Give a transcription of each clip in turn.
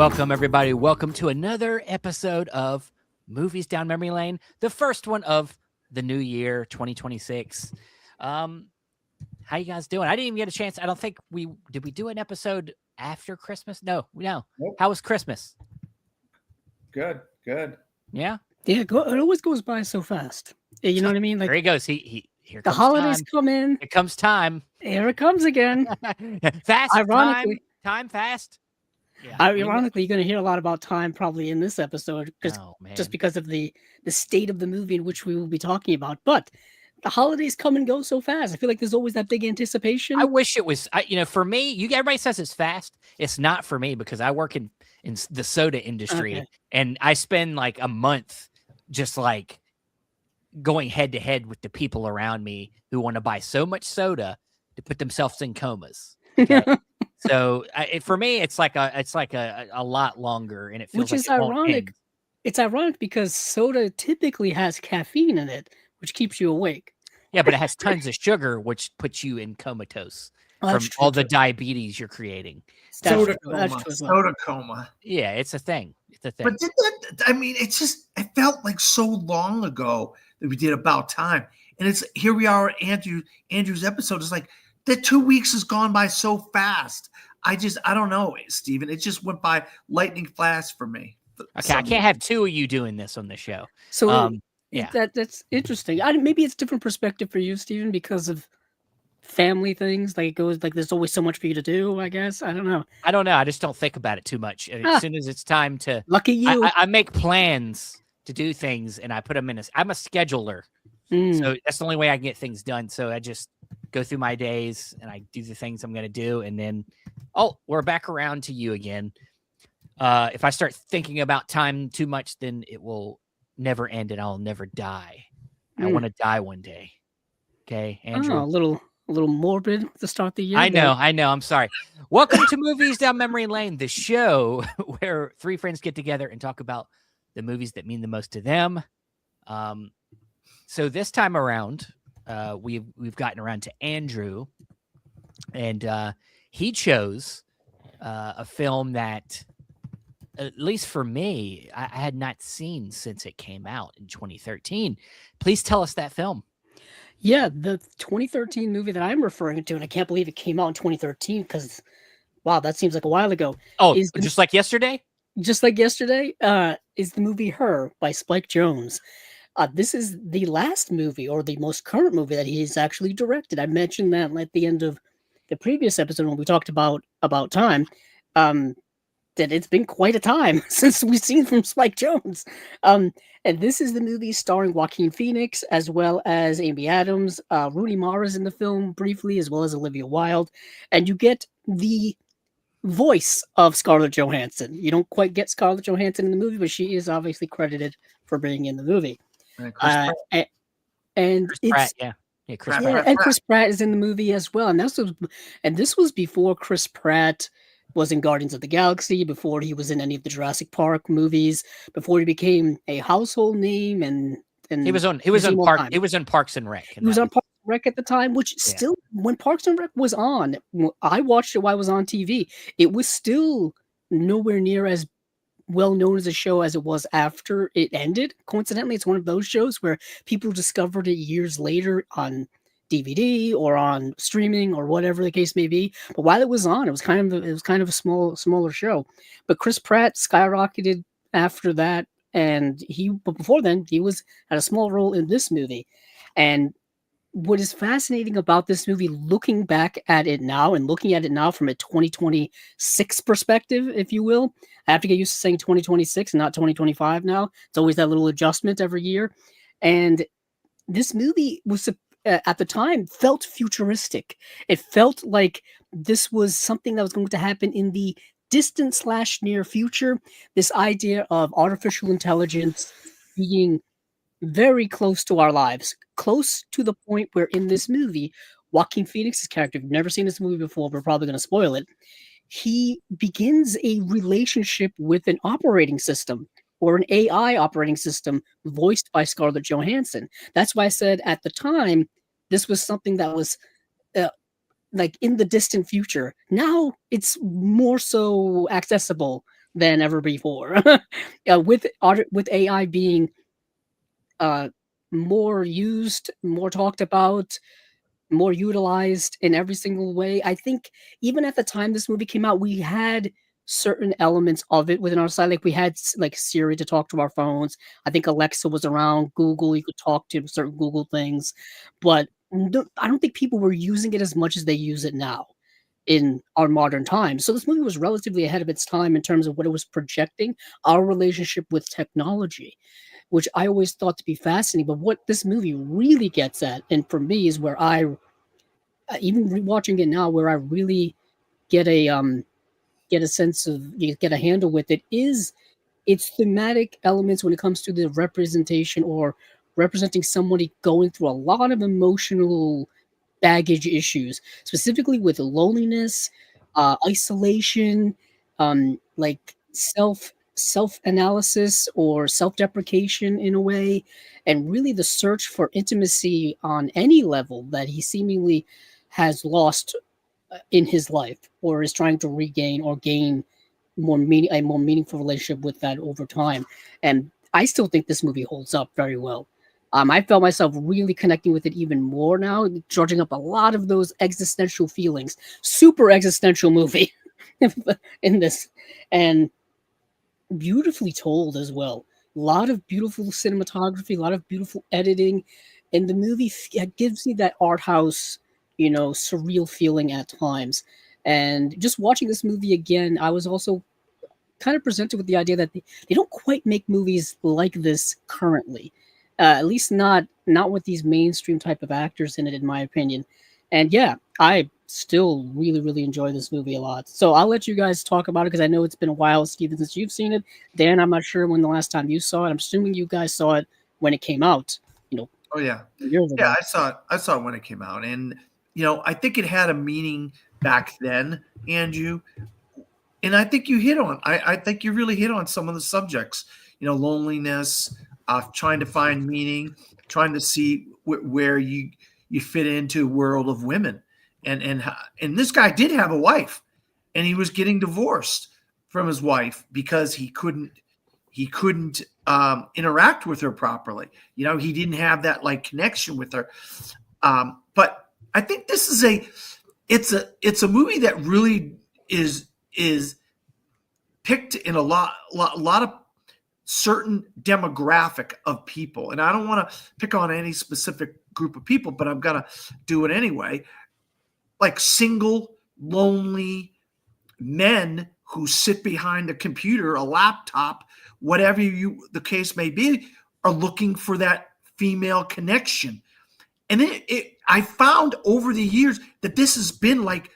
Welcome, everybody. Welcome to another episode of Movies Down Memory Lane, the first one of the new year, 2026. How you guys doing? I didn't even get a chance. I don't think we do an episode after Christmas? No. Nope. How was Christmas? Good. Yeah? Yeah, it always goes by so fast. You know what I mean? Like, Here he goes. Here the comes holidays time. come in. It comes time. Here it comes again. Fast Ironically. time fast. Yeah. Ironically, you're going to hear a lot about time probably in this episode, man. just because of the state of the movie in which we will be talking about. But the holidays come and go so fast. I feel like there's always that big anticipation. I wish it was, for me, everybody says it's fast. It's not for me because I work in the soda industry and I spend like a month just like going head to head with the people around me who want to buy so much soda to put themselves in comas. Okay? So for me, it's like a lot longer, and it feels which like is it won't ironic. end. It's ironic because soda typically has caffeine in it, which keeps you awake. Yeah, but it has tons of sugar, which puts you in comatose from all the diabetes you're creating. Soda coma. Yeah, it's a thing. But it felt like so long ago that we did About Time, and here we are at Andrew's episode. It's like the 2 weeks has gone by so fast. I don't know, Steven. It just went by lightning fast for me. Okay, I can't have two of you doing this on the show. So yeah, that's interesting. Maybe it's a different perspective for you, Steven, because of family things. Like it goes like there's always so much for you to do. I guess I don't know. I just don't think about it too much. As soon as it's time to, lucky you, I make plans to do things, and I put them in. I'm a scheduler, so that's the only way I can get things done. So I just go through my days and I do the things I'm going to do, and then we're back around to you again. If I start thinking about time too much, then it will never end and I'll never die. I want to die one day. Okay, Andrew. A little morbid to start the year. I know. I'm sorry. Welcome to Movies Down Memory Lane, the show where three friends get together and talk about the movies that mean the most to them. So this time around, we've gotten around to Andrew, and he chose a film that, at least for me, I had not seen since it came out in 2013. Please tell us that film. Yeah, the 2013 movie that I'm referring to, and I can't believe it came out in 2013 because, wow, that seems like a while ago. Just like yesterday? Just like yesterday, is the movie Her by Spike Jonze. This is the last movie, or the most current movie that he's actually directed. I mentioned that at the end of the previous episode when we talked about time, that it's been quite a time since we've seen from Spike Jonze. And this is the movie starring Joaquin Phoenix, as well as Amy Adams. Rooney Mara's in the film briefly, as well as Olivia Wilde. And you get the voice of Scarlett Johansson. You don't quite get Scarlett Johansson in the movie, but she is obviously credited for being in the movie. And Chris Pratt, yeah, Chris Pratt. And Chris Pratt is in the movie as well. And this was before Chris Pratt was in Guardians of the Galaxy, before he was in any of the Jurassic Park movies, before he became a household name, and he was on Parks and Rec. He was on Parks and Rec at the time, which still, when Parks and Rec was on, I watched it while I was on TV. It was still nowhere near as well known as a show as it was after it ended. Coincidentally, it's one of those shows where people discovered it years later on DVD or on streaming or whatever the case may be. But while it was on, it was kind of a smaller show. But Chris Pratt skyrocketed after that, but before then he had a small role in this movie. And what is fascinating about this movie, looking back at it now and looking at it now from a 2026 perspective, if you will, I have to get used to saying 2026 and not 2025 now. It's always that little adjustment every year. And this movie was at the time felt futuristic. It felt like this was something that was going to happen in the distant / near future. This idea of artificial intelligence being very close to our lives, close to the point where in this movie, Joaquin Phoenix's character, if you've never seen this movie before, we're probably going to spoil it. He begins a relationship with an operating system, or an AI operating system voiced by Scarlett Johansson. That's why I said at the time, this was something that was like in the distant future. Now it's more so accessible than ever before. With AI being uh, more used, more talked about, more utilized in every single way. I think even at the time this movie came out, we had certain elements of it within our side. Like we had like Siri to talk to our phones. I think Alexa was around. Google, you could talk to certain Google things, but I don't think people were using it as much as they use it now in our modern times. So this movie was relatively ahead of its time in terms of what it was projecting our relationship with technology, which I always thought to be fascinating. But what this movie really gets at, and for me, is where I even rewatching it now, where I really get a sense of you get a handle with it, is its thematic elements when it comes to the representation or representing somebody going through a lot of emotional baggage issues, specifically with loneliness, isolation, like self analysis or self deprecation in a way, and really the search for intimacy on any level that he seemingly has lost in his life or is trying to regain or gain a more meaningful relationship with that over time. And I still think this movie holds up very well. I felt myself really connecting with it even more now, charging up a lot of those existential feelings. Super existential movie in this, and beautifully told as well. A lot of beautiful cinematography, a lot of beautiful editing, and the movie gives me that art house, surreal feeling at times. And just watching this movie again, I was also kind of presented with the idea that they don't quite make movies like this currently. At least not with these mainstream type of actors in it, in my opinion. And yeah, I still really really enjoy this movie a lot. So I'll let you guys talk about it because I know it's been a while, Steven, since you've seen it. Dan, I'm not sure when the last time you saw it. I'm assuming you guys saw it when it came out. You know, Oh yeah, years yeah. ago. I saw it when it came out, and I think it had a meaning back then, Andrew. And I think you hit on. I think you really hit on some of the subjects. Loneliness, trying to find meaning, trying to see where you fit into a world of women, and this guy did have a wife, and he was getting divorced from his wife because he couldn't interact with her properly. He didn't have that like connection with her. But I think this is it's a movie that really is picked in a lot of certain demographic of people. And I don't want to pick on any specific group of people, but I'm gonna do it anyway. Like single, lonely men who sit behind a computer, a laptop, whatever the case may be, are looking for that female connection. And I found over the years that this has been like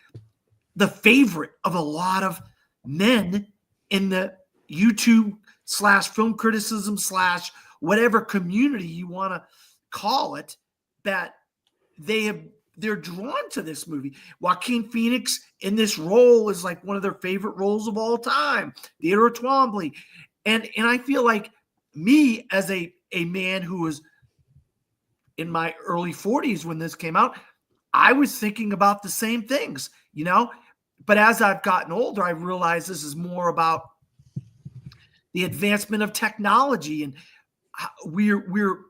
the favorite of a lot of men in the YouTube / film criticism / whatever community you want to call it, that they're drawn to this movie. Joaquin Phoenix in this role is like one of their favorite roles of all time. Theodore Twombly. And I feel like me as a man who was in my early 40s when this came out, I was thinking about the same things, But as I've gotten older, I realized this is more about the advancement of technology, and we're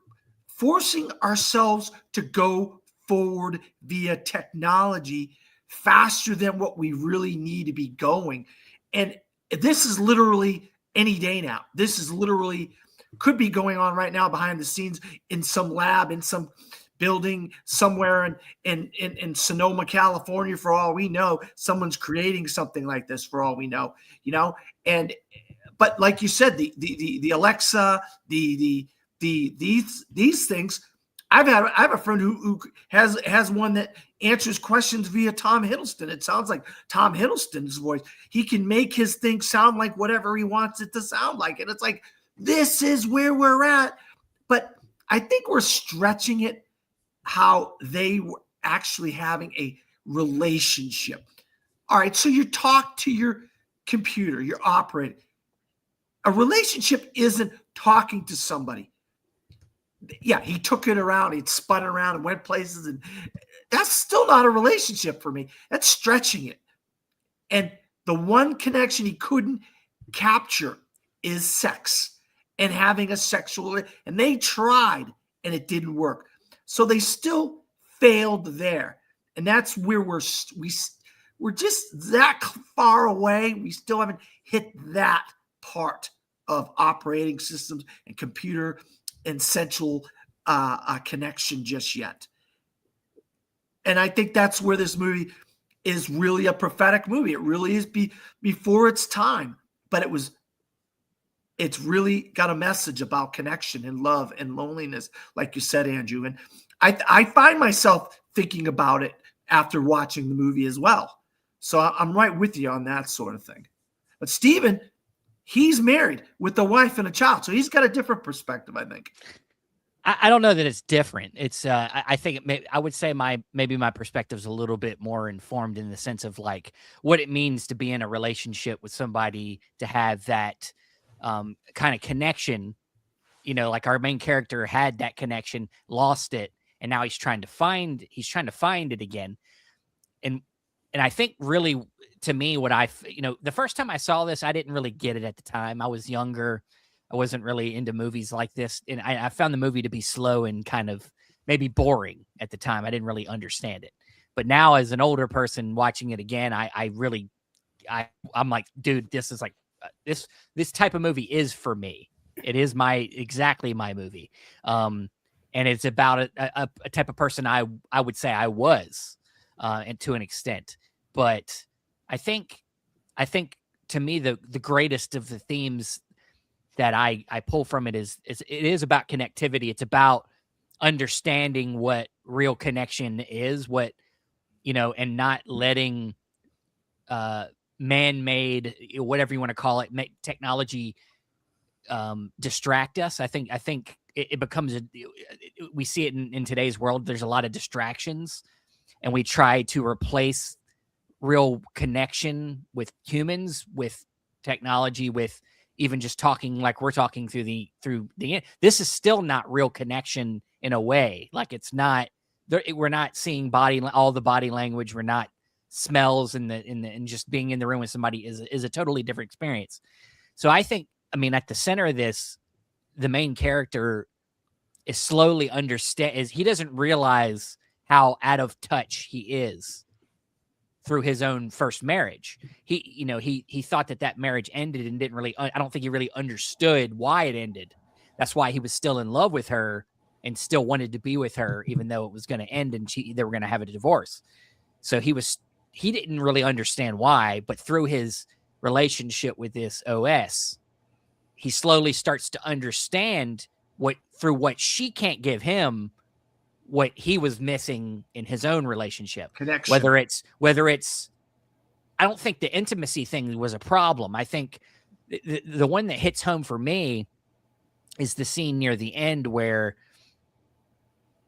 forcing ourselves to go forward via technology faster than what we really need to be going. And this is literally any day now. This is literally could be going on right now behind the scenes in some lab, in some building somewhere in Sonoma, California. For all we know, someone's creating something like this. For all we know, And but like you said, the Alexa, these things. I have a friend who has one that answers questions via Tom Hiddleston. It sounds like Tom Hiddleston's voice. He can make his thing sound like whatever he wants it to sound like. And it's like, this is where we're at. But I think we're stretching it how they were actually having a relationship. All right, so you talk to your computer, your operator. A relationship isn't talking to somebody. Yeah, he took it around, he spun around and went places, and that's still not a relationship for me. That's stretching it. And the one connection he couldn't capture is sex and having a sexual, and they tried and it didn't work. So they still failed there. And that's where we're just that far away. We still haven't hit that part of operating systems and computer and central connection just yet. And I think that's where this movie is really a prophetic movie. It really is before its time, but it's really got a message about connection and love and loneliness, like you said, Andrew. And I find myself thinking about it after watching the movie as well. So I'm right with you on that sort of thing. But Steven, he's married with a wife and a child, so he's got a different perspective, I think. I don't know that it's different. It's I think I would say maybe my perspective is a little bit more informed in the sense of like what it means to be in a relationship with somebody, to have that kind of connection. You know, like our main character had that connection, lost it, and now he's trying to find it again. And I think really, to me, the first time I saw this, I didn't really get it at the time. I was younger. I wasn't really into movies like this. And I found the movie to be slow and kind of maybe boring at the time. I didn't really understand it. But now as an older person watching it again, I'm like, dude, this is like, this type of movie is for me. It is exactly my movie. And it's about a type of person I would say I was, and to an extent. But I think to me, the greatest of the themes that I pull from it is it is about connectivity. It's about understanding what real connection is, and not letting man-made, whatever you want to call it, technology distract us. I think it becomes we see it in today's world. There's a lot of distractions, and we try to replace real connection with humans, with technology, with even just talking like we're talking through the this is still not real connection in a way. Like it's not, we're not seeing all the body language. We're not smells and just being in the room with somebody is a totally different experience. So I think, at the center of this, the main character is slowly he doesn't realize how out of touch he is through his own first marriage. He thought that marriage ended and didn't really, I don't think he really understood why it ended. That's why he was still in love with her and still wanted to be with her, even though it was going to end and they were going to have a divorce. So he didn't really understand why, but through his relationship with this OS, he slowly starts to understand through what she can't give him, what he was missing in his own relationship. Connection. Whether it's, I don't think the intimacy thing was a problem. I think the one that hits home for me is the scene near the end where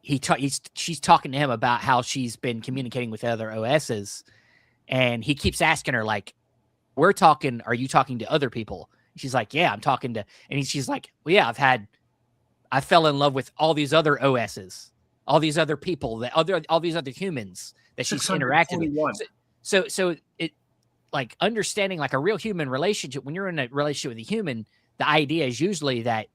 she's talking to him about how she's been communicating with other OSs, and he keeps asking her, like, are you talking to other people? She's like, yeah, I'm talking to, and she's like, well, yeah, I fell in love with all these other OSs, all these other people, all these other humans that she's interacted with. So it, like, understanding like a real human relationship, when you're in a relationship with a human, the idea is usually that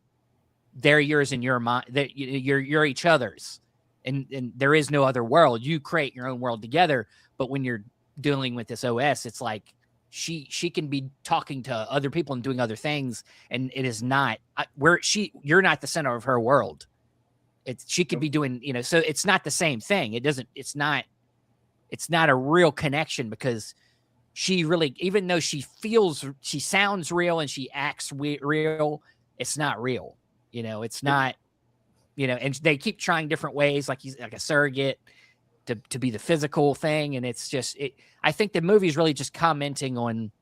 they're yours and you're mine, that you're each other's, and there is no other world. You create your own world together. But when you're dealing with this OS, it's like she can be talking to other people and doing other things, and it is not you're not the center of her world. She could be doing, so it's not the same thing. It's not a real connection, because she really, even though she sounds real and she acts real, it's not real. It's not, and they keep trying different ways, like he's like a surrogate to be the physical thing. And it's just, I think the movie is really just commenting on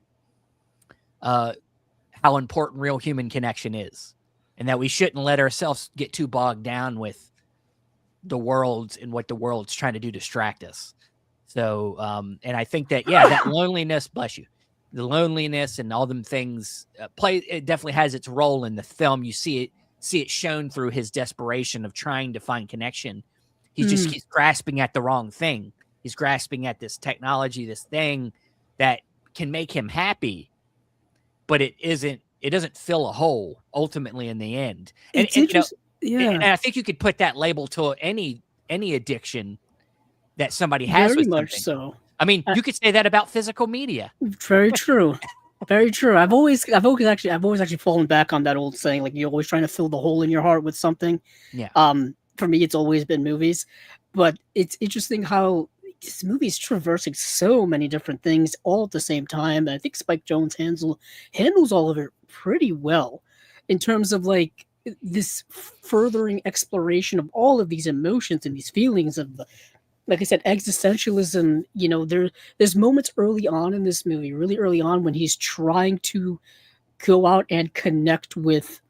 how important real human connection is, and that we shouldn't let ourselves get too bogged down with the world and what the world's trying to do, distract us. So, and I think that, that loneliness, bless you, the loneliness and all them things it definitely has its role in the film. You see it shown through his desperation of trying to find connection. He's grasping at the wrong thing. He's grasping at this technology, this thing that can make him happy, but it doesn't fill a hole ultimately in the end. And, It's and you know, interesting. Yeah, and I think you could put that label to any addiction that somebody has very with much something. so. I mean, you could say that about physical media. Very true. Very true. I've always actually fallen back on that old saying, like you're always trying to fill the hole in your heart with something. Yeah. For me, it's always been movies, but it's interesting how this movie's traversing so many different things all at the same time. And I think Spike Jonze handles all of it pretty well in terms of like this furthering exploration of all of these emotions and these feelings of like I said, existentialism. There's moments early on in this movie, really early on, when he's trying to go out and connect with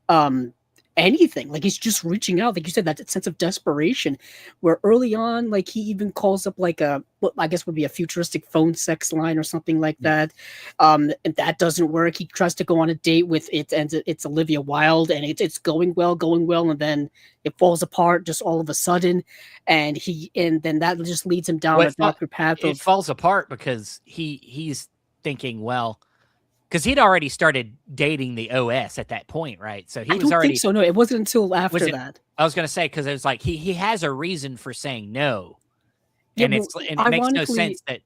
um anything. Like he's just reaching out, like you said, that sense of desperation. Where early on, like he even calls up like what I guess would be a futuristic phone sex line or something like that. And that doesn't work. He tries to go on a date with it, and it's Olivia Wilde, and it's going well, and then it falls apart just all of a sudden, and then that just leads him down a darker path it falls apart because he's thinking, well, because he'd already started dating the OS at that point, right? So he I was don't already. think so. No, it wasn't until after that. I was going to say, because it was like he has a reason for saying no, Yeah, and well, it makes no sense that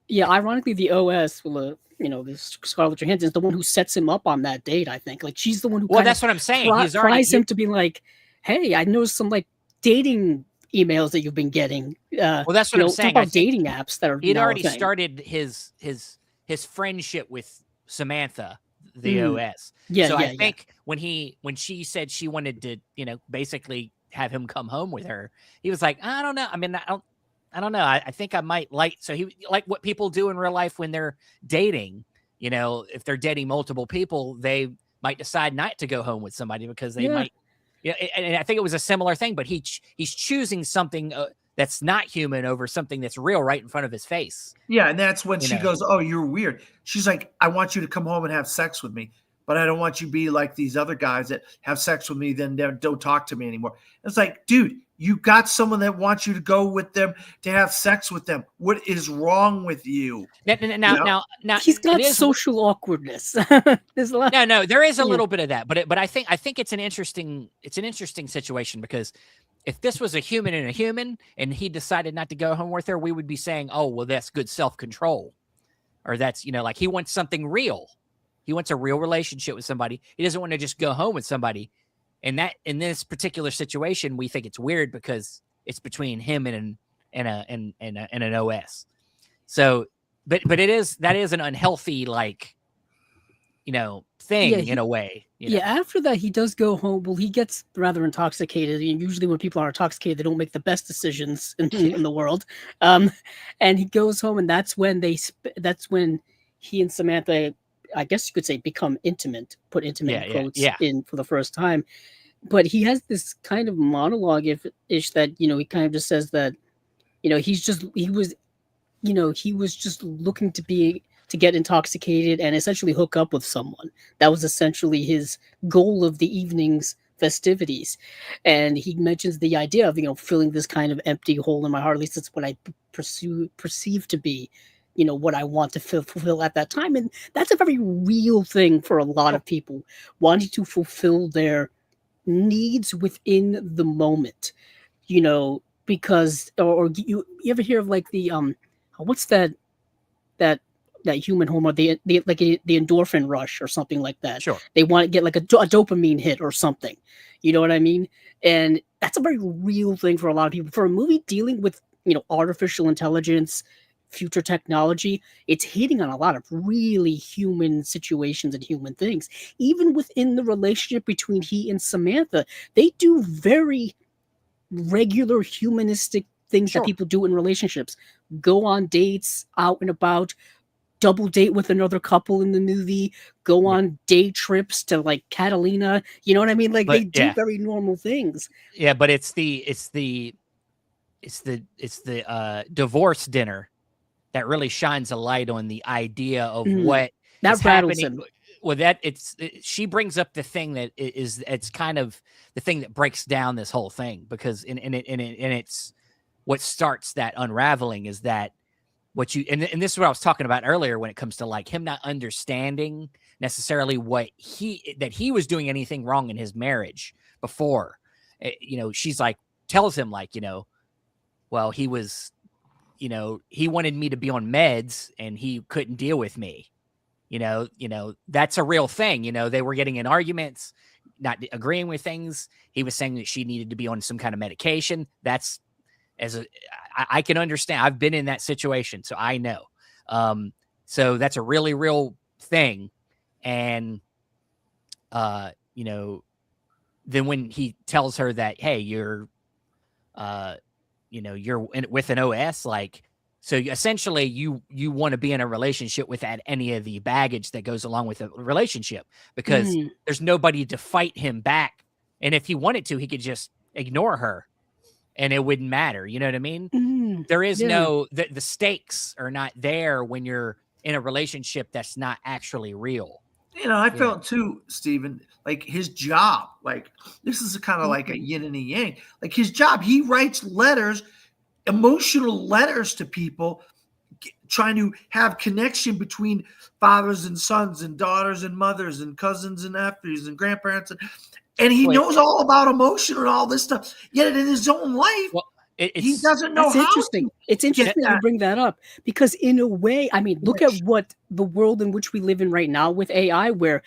Yeah, ironically, the OS, this Scarlett Johansson is the one who sets him up on that date. I think, like, she's the one who. Well, that's what I'm saying. He's already pries him to be like, "Hey, I know some like dating emails that you've been getting." Well, that's what I'm saying. Talk about dating apps that are. He'd already started his friendship with Samantha, the OS. Yeah, so yeah, I think when she said she wanted to, basically have him come home with her, he was like, I don't know. I mean, I don't know. I think I might so he like what people do in real life when they're dating, if they're dating multiple people, they might decide not to go home with somebody because they might, and I think it was a similar thing, but he's choosing something that's not human over something that's real right in front of his face. Yeah, and that's when she goes, "Oh, you're weird." She's like, "I want you to come home and have sex with me, but I don't want you to be like these other guys that have sex with me, then don't talk to me anymore." It's like, dude, you got someone that wants you to go with them to have sex with them. What is wrong with you? Now, he's got social awkwardness. There's a lot. No, there is a little bit of that, but I think it's an interesting situation because if this was a human and a human and he decided not to go home with her, we would be saying, oh, well, that's good self-control. Or that's, like he wants something real. He wants a real relationship with somebody. He doesn't want to just go home with somebody. And that in this particular situation, we think it's weird because it's between him and an OS. So, but that is an unhealthy, like, thing in a way. After that, he does go home. Well, he gets rather intoxicated. And usually when people are intoxicated, they don't make the best decisions in the world. And he goes home, and that's when he and Samantha, I guess you could say, become intimate, put intimate in quotes in for the first time. But he has this kind of monologue ish that, he kind of just says that, he was just looking to get intoxicated and essentially hook up with someone. That was essentially his goal of the evening's festivities. And he mentions the idea of, filling this kind of empty hole in my heart. At least that's what I perceive to be, what I want to fulfill at that time. And that's a very real thing for a lot of people, wanting to fulfill their needs within the moment, because, or you ever hear of like the, what's that human hormone, the endorphin rush or something like that. Sure. They want to get like a dopamine hit or something. You know what I mean? And that's a very real thing for a lot of people. For a movie dealing with, artificial intelligence, future technology, it's hitting on a lot of really human situations and human things. Even within the relationship between he and Samantha, they do very regular humanistic things that people do in relationships. Go on dates out and about, double date with another couple in the movie, go on day trips to like Catalina. You know what I mean? Like they do very normal things. Yeah, but it's the divorce dinner that really shines a light on the idea of what is happening. Well, she brings up the thing that it's kind of the thing that breaks down this whole thing, because it's what starts that unraveling is that what you and this is what I was talking about earlier when it comes to like him not understanding necessarily that he was doing anything wrong in his marriage before. She's like tells him like, well, he was, he wanted me to be on meds and he couldn't deal with me. That's a real thing. They were getting in arguments, not agreeing with things. He was saying that she needed to be on some kind of medication. I can understand. I've been in that situation, so I know. So that's a really real thing. And, then when he tells her that, hey, you're with an OS, like, so essentially you want to be in a relationship without any of the baggage that goes along with a relationship, because there's nobody to fight him back. And if he wanted to, he could just ignore her and it wouldn't matter. You know what I mean? There is the stakes are not there when you're in a relationship that's not actually real. I felt too, Stephen, like his job, like this is kind of like a yin and a yang. Like his job, he writes letters, emotional letters to people, trying to have connection between fathers and sons and daughters and mothers and cousins and nephews and grandparents. And he knows all about emotion and all this stuff. Yet in his own life, he doesn't know how. Interesting. It's interesting you bring that up, because in a way, I mean, look at what the world in which we live in right now with AI, where,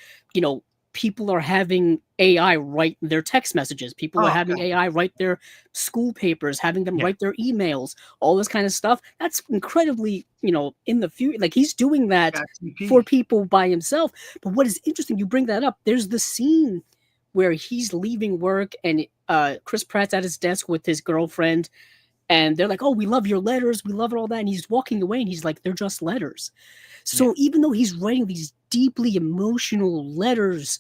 people are having AI write their text messages. People are having AI write their school papers, having them write their emails, all this kind of stuff. That's incredibly, in the future. Like he's doing that for people by himself. But what is interesting, you bring that up. There's the scene where he's leaving work and Chris Pratt's at his desk with his girlfriend, and they're like, oh, we love your letters. We love all that. And he's walking away and he's like, they're just letters. So even though he's writing these deeply emotional letters,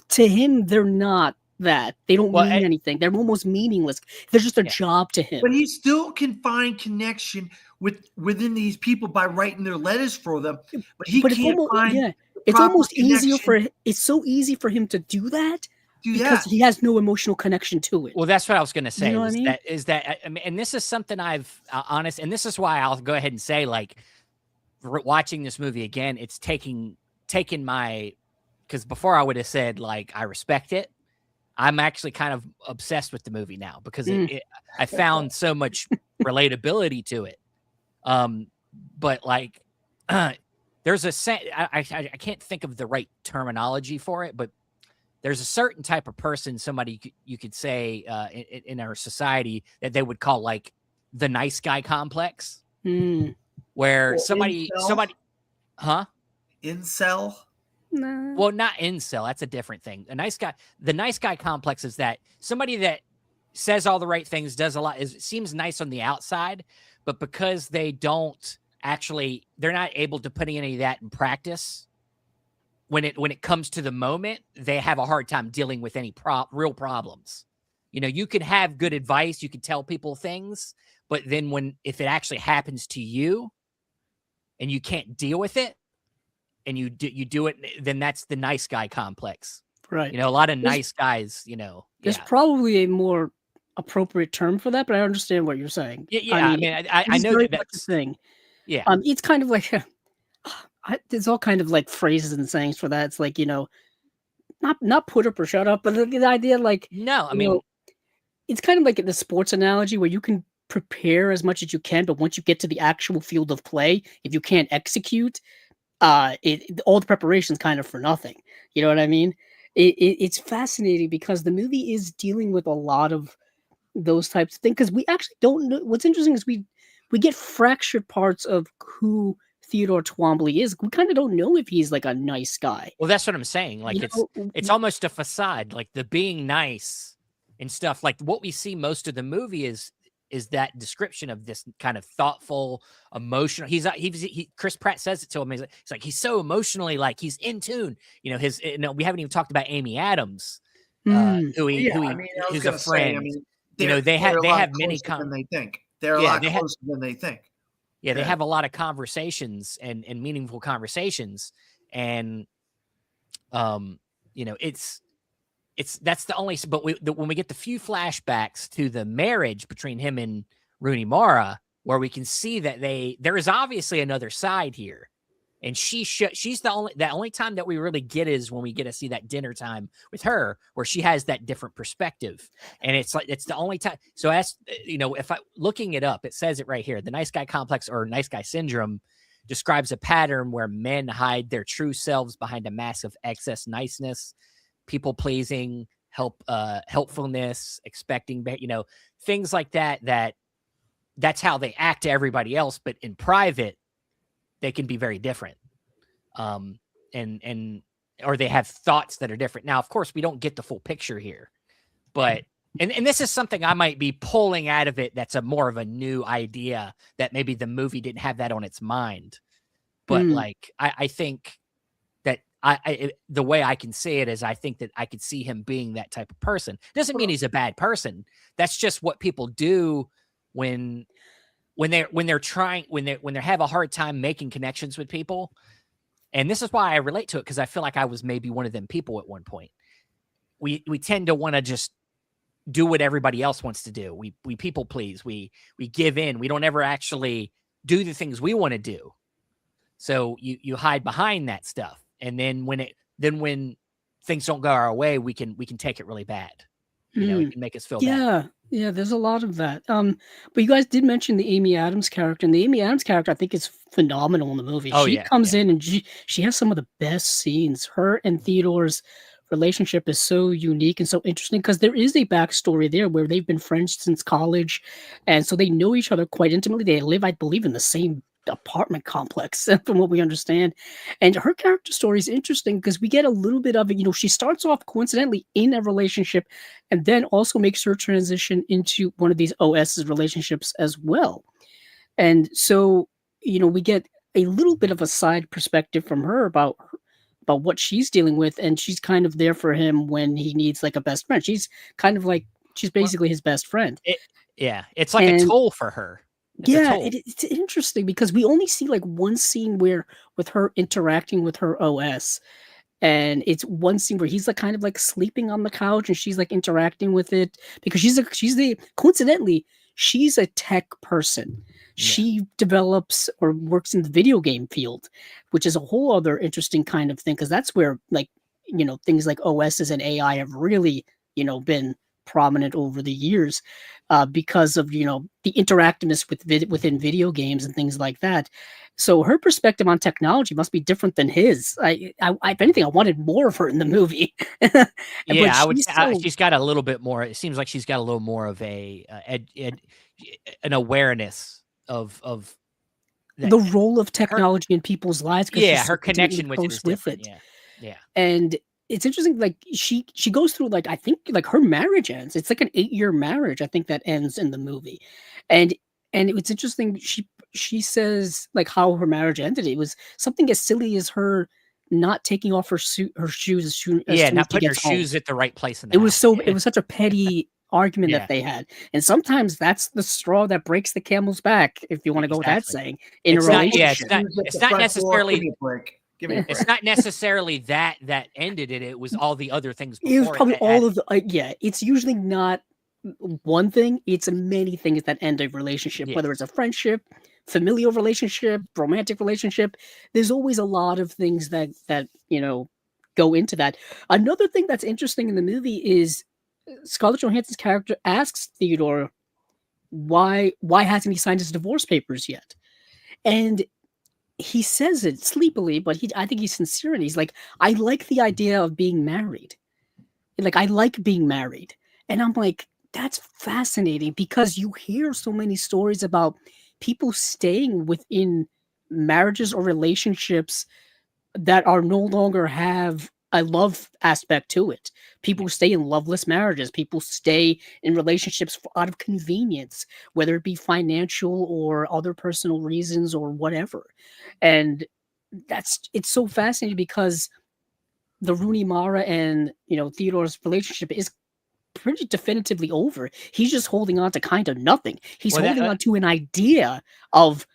to him, they're not that. They don't mean anything. They're almost meaningless. They're just a job to him. But he still can find connection within these people by writing their letters for them. But he can't find it's almost easier it's so easy for him to do that because he has no emotional connection to it. Well, that's what I was going to say. You know what I mean? And this is something I've honest, and this is why I'll go ahead and say, like, watching this movie again, it's taking my, because before I would have said like I respect it. I'm actually kind of obsessed with the movie now because I found so much relatability to it. But like, there's I can't think of the right terminology for it, but there's a certain type of person, somebody you could say in our society that they would call like the nice guy complex, where somebody, huh? Incel. No. Well, not incel. That's a different thing. The nice guy complex is that somebody that says all the right things, does a lot, seems nice on the outside, but because they're not able to put any of that in practice. When it comes to the moment, they have a hard time dealing with any real problems. You can have good advice, you can tell people things, but then if it actually happens to you and you can't deal with it, and you do it, then that's the nice guy complex. Right. A lot of nice guys, There's probably a more appropriate term for that, but I understand what you're saying. Yeah. I know that's a thing. Yeah. It's kind of like, there's all kind of like phrases and sayings for that. It's like, not put up or shut up, but the idea like, no, I mean, it's kind of like the sports analogy where you can prepare as much as you can, but once you get to the actual field of play, if you can't execute, all the preparation's kind of for nothing. You know what I mean? It's fascinating because the movie is dealing with a lot of those types of things, because we actually don't know. What's interesting is we get fractured parts of who Theodore Twombly is. We kind of don't know if he's like a nice guy. Well, that's what I'm saying. Like it's almost a facade, like the being nice and stuff. Like what we see most of the movie is that description of this kind of thoughtful, emotional. Chris Pratt says it to him. He's like he's so emotionally, like he's in tune. We haven't even talked about Amy Adams, who's a friend. They have many than they think. They're a lot closer than they think. Yeah, they have a lot of conversations and meaningful conversations, and that's the only. But when we get the few flashbacks to the marriage between him and Rooney Mara, where we can see that there is obviously another side here. And she's the only time that we really get is when we get to see that dinner time with her, where she has that different perspective. And it's like, it's the only time. So as you know, if I looking it up, it says it right here. The nice guy complex or nice guy syndrome describes a pattern where men hide their true selves behind a mask of excess niceness, people pleasing, helpfulness, expecting, things like that. That's how they act to everybody else. But in private, they can be very different. Or they have thoughts that are different. Now, of course, we don't get the full picture here, but, and this is something I might be pulling out of it. That's more of a new idea that maybe the movie didn't have that on its mind. But I think that the way I can say it is I think that I could see him being that type of person. Doesn't mean he's a bad person. That's just what people do when they have a hard time making connections with people. And this is why I relate to it, because I feel like I was maybe one of them people at one point. We tend to want to just do what everybody else wants to do. We people please. We give in. We don't ever actually do the things we want to do. So you hide behind that stuff. And then when things don't go our way, we can take it really bad. It can make us feel bad. Yeah, there's a lot of that. But you guys did mention the Amy Adams character, and the Amy Adams character I think is phenomenal in the movie. She comes in and she has some of the best scenes. Her and Theodore's relationship is so unique and so interesting because there is a backstory there where they've been friends since college, and so they know each other quite intimately. They live, I believe, in the same apartment complex from what we understand, and her character story is interesting because we get a little bit of it. She starts off coincidentally in a relationship and then also makes her transition into one of these OS's relationships as well. And so we get a little bit of a side perspective from her about what she's dealing with, and she's kind of there for him when he needs like a best friend. She's basically his best friend. It's like a tool for her. It's interesting because we only see like one scene with her interacting with her OS, and it's one scene where he's like kind of like sleeping on the couch and she's like interacting with it because coincidentally she's a tech person. She develops or works in the video game field, which is a whole other interesting kind of thing because that's where things like OSs and AI have really been prominent over the years because of the interactiveness within video games and things like that. So her perspective on technology must be different than his. If anything, I wanted more of her in the movie. She's got a little bit more. It seems like she's got a little more of an awareness of the role of technology in people's lives. Her connection with it. And it's interesting, like she goes through I think her marriage ends. It's like an 8-year marriage, I think, that ends in the movie. And it's interesting, she says like how her marriage ended. It was something as silly as her not taking off her shoes as soon as not putting her shoes at the right place in the house. It was such a petty argument that they had. And sometimes that's the straw that breaks the camel's back, if you want to go with that saying, in a relationship. It's not necessarily it's not necessarily that ended it. It was all the other things before. It was probably all of the it's usually not one thing. It's many things that end a relationship, whether it's a friendship, familial relationship, romantic relationship. There's always a lot of things that go into that. Another thing that's interesting in the movie is Scarlett Johansson's character asks Theodore why hasn't he signed his divorce papers yet, and he says it sleepily, but I think he's sincere. And he's like, I like the idea of being married. Like, I like being married. And I'm like, that's fascinating because you hear so many stories about people staying within marriages or relationships that are no longer have a love aspect to it. People stay in loveless marriages. People stay in relationships out of convenience, whether it be financial or other personal reasons or whatever. And it's so fascinating because the Rooney Mara and Theodore's relationship is pretty definitively over. He's just holding on to kind of nothing. He's holding on to an idea of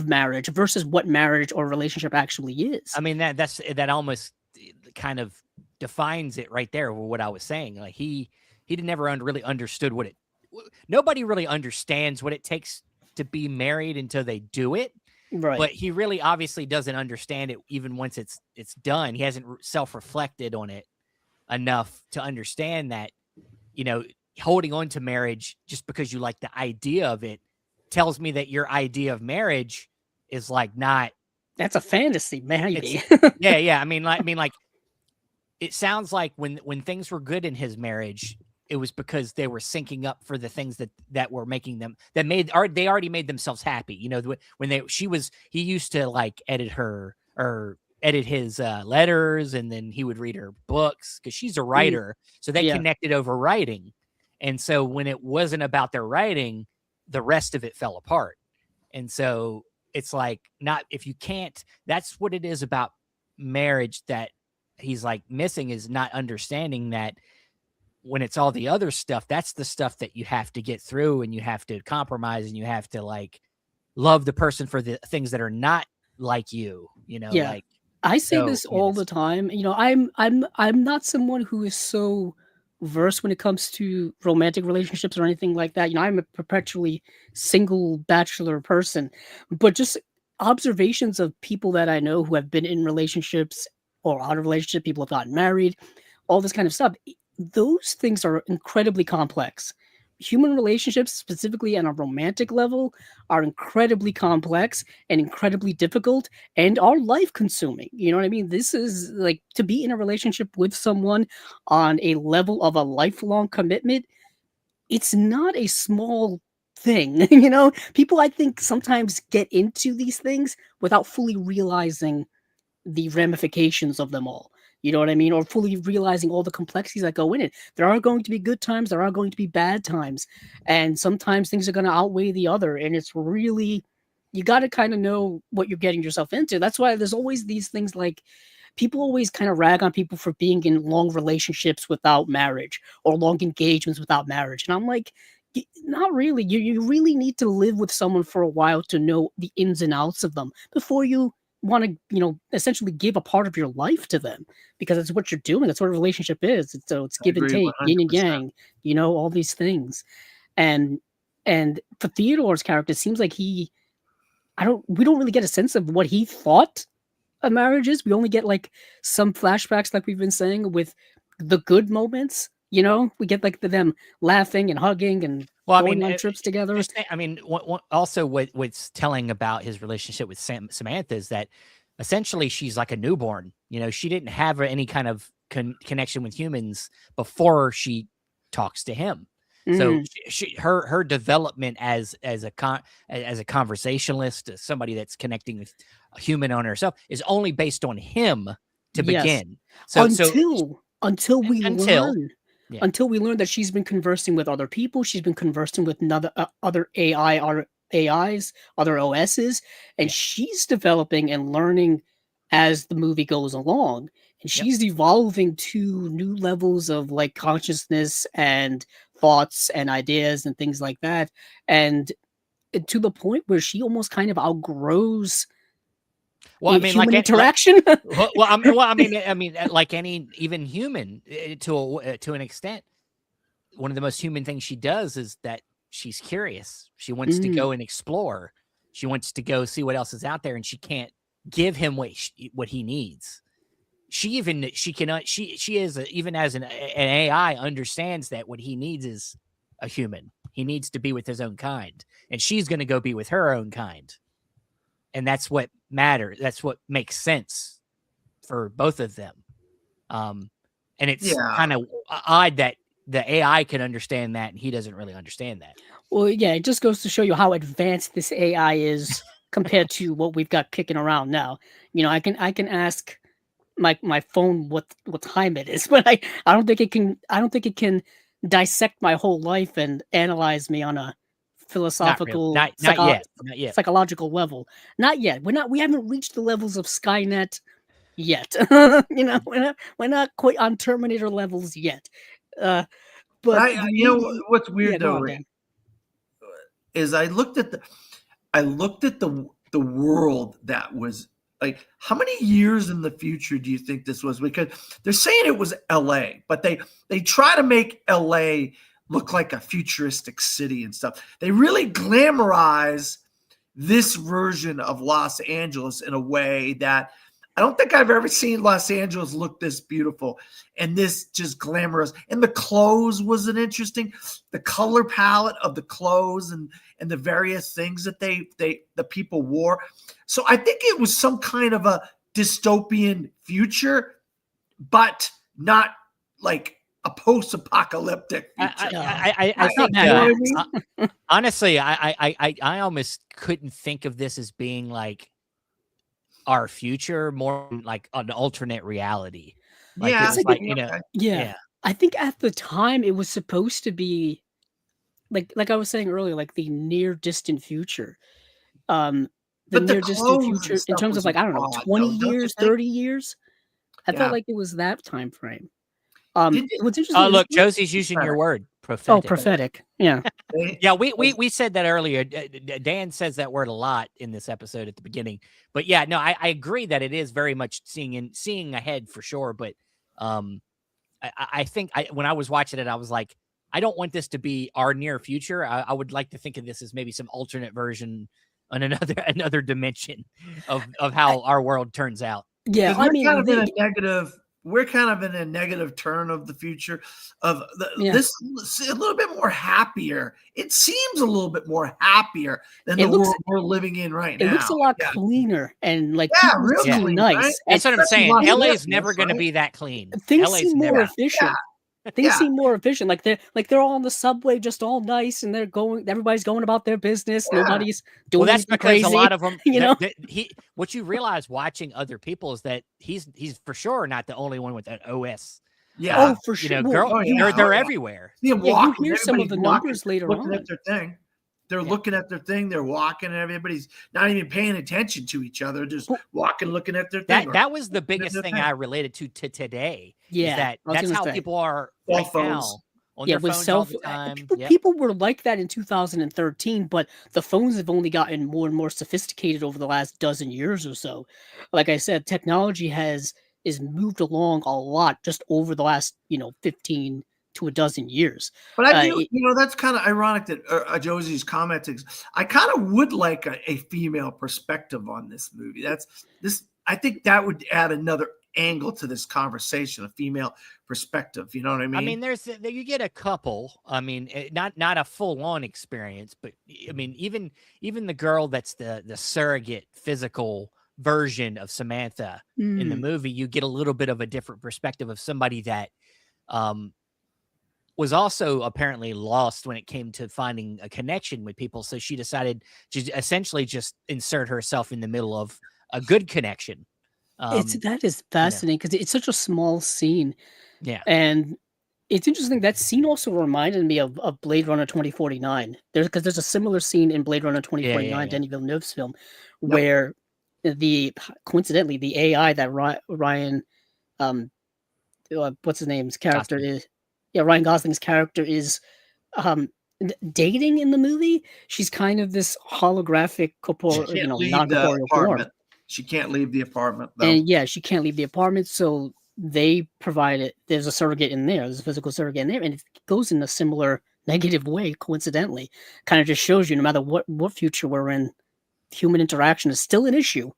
marriage versus what marriage or relationship actually is. I mean, that almost kind of defines it right there. What I was saying, like he never really understood nobody really understands what it takes to be married until they do it. Right. But he really obviously doesn't understand it even once it's done. He hasn't self-reflected on it enough to understand that, you know, holding on to marriage just because you like the idea of it tells me that your idea of marriage is like not. That's a fantasy, maybe. Yeah. I mean, like it sounds like when things were good in his marriage, it was because they were syncing up for the things that were making them they already made themselves happy. You know, when he used to like edit her or edit his letters, and then he would read her books because she's a writer. So they connected over writing. And so when it wasn't about their writing, the rest of it fell apart. And so it's like, not if you can't, that's what it is about marriage that he's like missing, is not understanding that when it's all the other stuff, that's the stuff that you have to get through, and you have to compromise, and you have to like love the person for the things that are not like you, you know, like I say this all the time. You know, I'm not someone who is so versed when it comes to romantic relationships or anything like that. You know, I'm a perpetually single bachelor person, but just observations of people that I know who have been in relationships or out of relationship, people have gotten married, all this kind of stuff. Those things are incredibly complex. Human relationships, specifically on a romantic level, are incredibly complex and incredibly difficult and are life consuming. You know what I mean? This is like, to be in a relationship with someone on a level of a lifelong commitment, it's not a small thing. You know, people I think sometimes get into these things without fully realizing the ramifications of them all. You know what I mean? Or fully realizing all the complexities that go in it. There are going to be good times, there are going to be bad times. And sometimes things are going to outweigh the other. And it's really, you got to kind of know what you're getting yourself into. That's why there's always these things like, people always kind of rag on people for being in long relationships without marriage or long engagements without marriage. And I'm like, not really. You really need to live with someone for a while to know the ins and outs of them before you want to, you know, essentially give a part of your life to them, because that's what you're doing. That's what a relationship is. So it's give and take, yin and yang, you know, all these things. And for Theodore's character, it seems like we don't really get a sense of what he thought a marriage is. We only get like some flashbacks, like we've been saying, with the good moments. You know, we get like them laughing and hugging and going on trips together. Also, what's telling about his relationship with Samantha is that essentially she's like a newborn. You know, she didn't have any kind of connection with humans before she talks to him. So her development as a conversationalist, somebody that's connecting with a human on herself, is only based on him to begin. So until we learn that she's been conversing with other people, she's been conversing with other AIs, other OSs, and she's developing and learning as the movie goes along. And she's evolving to new levels of like consciousness and thoughts and ideas and things like that. And to the point where she almost kind of outgrows human interaction. Like any even human, to an extent, one of the most human things she does is that she's curious. She wants to go and explore. She wants to go see what else is out there, and she can't give him what he needs. Even as an AI, understands that what he needs is a human. He needs to be with his own kind, and she's going to go be with her own kind. And that's what matters. That's what makes sense for both of them. And it's kind of odd that the AI can understand that and he doesn't really understand that. Well, yeah, it just goes to show you how advanced this AI is compared to what we've got kicking around now. You know, I can ask my phone what time it is, but I don't think it can dissect my whole life and analyze me on a philosophical, not yet. Psychological level. Not yet. We haven't reached the levels of Skynet yet. You know, we're not quite on Terminator levels yet. But you know what's weird though, is I looked at the world that was like, how many years in the future do you think this was? Because they're saying it was LA, but they try to make LA look like a futuristic city and stuff. They really glamorize this version of Los Angeles in a way that I don't think I've ever seen Los Angeles look this beautiful and this just glamorous. And the clothes was an interesting, the color palette of the clothes and the various things that the people wore. So I think it was some kind of a dystopian future, but not like a post-apocalyptic future. I think honestly, I almost couldn't think of this as being like our future, more like an alternate reality. Like, Yeah, it was like, yeah. I think at the time it was supposed to be like I was saying earlier, like the near distant future. The but the near distant clothes and future in stuff terms was of like, I don't know, odd, 20 though, don't you years, think? 30 years. I felt Yeah. like it was that time frame. Didn't it- What's interesting is look, Josie's using your word, prophetic. prophetic. Yeah. Yeah, we said that earlier. Dan says that word a lot in this episode at the beginning. But yeah, no, I agree that it is very much seeing ahead for sure. But I think when I was watching it, I was like, I don't want this to be our near future. I would like to think of this as maybe some alternate version on another dimension of how our world turns out. Yeah, I mean, we're kind of in a negative turn of the future of this a little bit more happier. It seems a little bit more happier than the world we're living in right now. It looks a lot cleaner and like real clean, nice. Right? That's what I'm saying. LA is never going to be that clean. Things LA's seem more efficient. Things seem more efficient. Like they're all on the subway, just all nice, and everybody's going about their business. Nobody's doing that's anything because crazy. A lot of them, you know, what you realize watching other people is that he's for sure not the only one with an OS. Yeah, for sure. They're everywhere. You hear some of the numbers later on. At their thing. They're looking at their thing. They're walking, and everybody's not even paying attention to each other. Just walking, looking at their thing. That was the biggest thing I related to today. Yeah, that's how people are right now. On their phones all the time. People were like that in 2013, but the phones have only gotten more and more sophisticated over the last dozen years or so. Like I said, technology is moved along a lot just over the last 15 to a dozen years. But I do, that's kind of ironic that Josie's commenting. I kind of would like a female perspective on this movie. I think that would add another angle to this conversation, a female perspective. You know what I mean? I mean, you get a couple. I mean, not a full on experience, but I mean, even the girl that's the surrogate physical version of Samantha in the movie, you get a little bit of a different perspective of somebody that was also apparently lost when it came to finding a connection with people. So she decided to essentially just insert herself in the middle of a good connection. That is fascinating because it's such a small scene. Yeah. And it's interesting. That scene also reminded me of Blade Runner 2049. Because there's a similar scene in Blade Runner 2049, Denis Villeneuve's film, where coincidentally, the AI that Ryan, what's his name's character is, Ryan Gosling's character is dating in the movie. She's kind of this holographic non-corporeal form. She can't leave the apartment, though. And she can't leave the apartment, so they provide it. There's a surrogate in there. There's a physical surrogate in there, and it goes in a similar negative way, coincidentally. Kind of just shows you no matter what future we're in, human interaction is still an issue.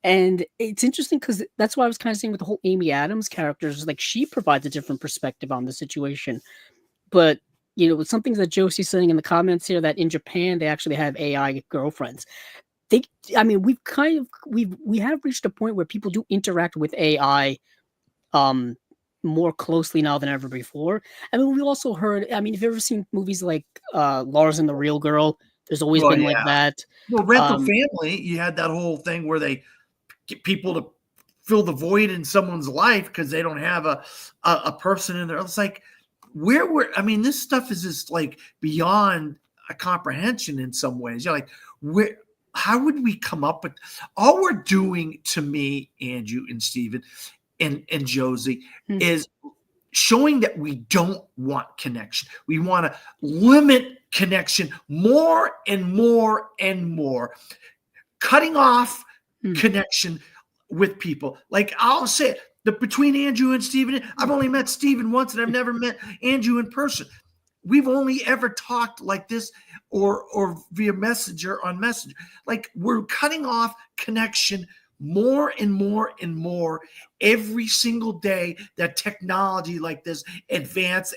And it's interesting because that's why I was kind of saying with the whole Amy Adams character is like she provides a different perspective on the situation. But with some things that Josie's saying in the comments here that in Japan they actually have AI girlfriends. We have reached a point where people do interact with AI more closely now than ever before. I mean, we also heard, if you've ever seen movies like Lars and the Real Girl, there's always been like that. Well, Rental Family, you had that whole thing where they get people to fill the void in someone's life because they don't have a person in there. It's like, this stuff is just like beyond a comprehension in some ways. You're like, how would we come up with all we're doing to me, Andrew and Steven and Josie is showing that we don't want connection. We want to limit connection more and more and more, cutting off connection with people. Like I'll say it, between Andrew and Steven, I've only met Steven once, and I've never met Andrew in person. We've only ever talked like this or via Messenger on Messenger. Like, we're cutting off connection more and more and more every single day that technology like this advance.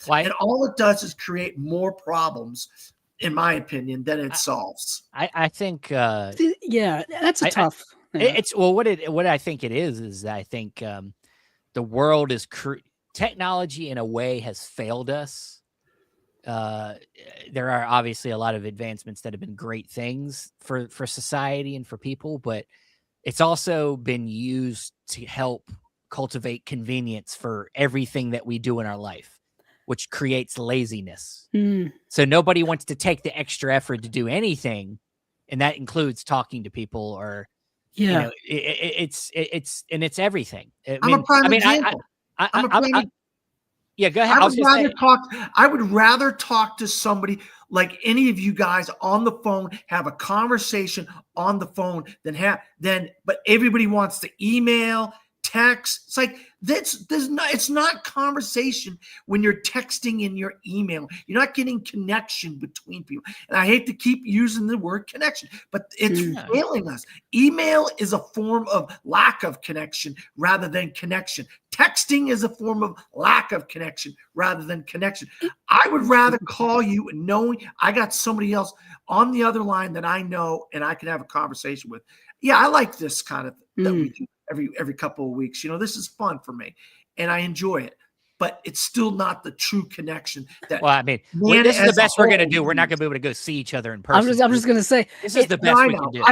Why? And all it does is create more problems, in my opinion, than it solves. I think Yeah, that's a tough. it's what I think it is I think the world is technology in a way has failed us. There are obviously a lot of advancements that have been great things for society and for people, but it's also been used to help cultivate convenience for everything that we do in our life, which creates laziness. So nobody wants to take the extra effort to do anything, and that includes talking to people or you know, it's everything. I'm a prime example. Yeah, go ahead. I would rather talk to somebody like any of you guys on the phone, have a conversation on the phone but everybody wants to email, text. It's like it's not conversation when you're texting and you're emailing. You're not getting connection between people. And I hate to keep using the word connection, but it's failing us. Email is a form of lack of connection rather than connection. Texting is a form of lack of connection rather than connection. I would rather call you knowing I got somebody else on the other line that I know and I can have a conversation with. Yeah, I like this kind of that we do every couple of weeks. You know, this is fun for me and I enjoy it. But it's still not the true connection. This is the best we're going to do. We're not going to be able to go see each other in person. I'm just going to say, this is the best we can do.